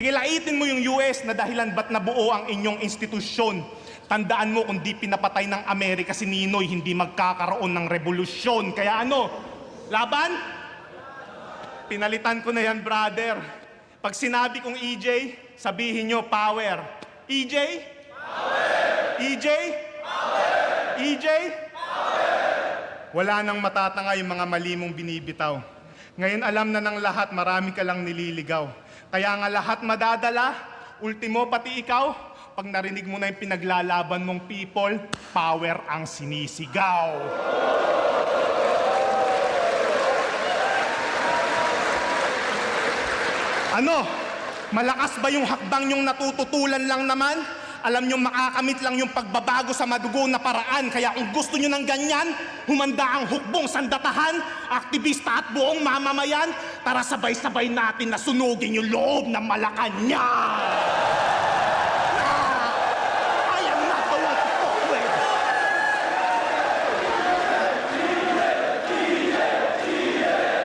Kilaitin mo yung US na dahilan ba't nabuo ang inyong institusyon. Tandaan mo, kung di pinapatay ng Amerika si Ninoy, hindi magkakaroon ng revolusyon. Kaya ano? Laban? Pinalitan ko na yan, brother. Pag sinabi kong EJ, sabihin nyo, power. EJ? Power! EJ? Power! EJ? Power! Wala nang matatanga yung mga mali mong binibitaw. Ngayon alam na ng lahat, marami ka lang nililigaw. Kaya nga lahat madadala, ultimo pati ikaw, pag narinig mo na yung pinaglalaban mong people, power ang sinisigaw. Ano? Malakas ba yung hakbang yung natututulan lang naman? Alam nyo, makakamit lang yung pagbabago sa madugo na paraan. Kaya kung gusto nyo ng ganyan, humanda ang hukbong sandatahan, aktivista at buong mamamayan, tara sabay-sabay natin na sunugin yung loob ng Malacanang.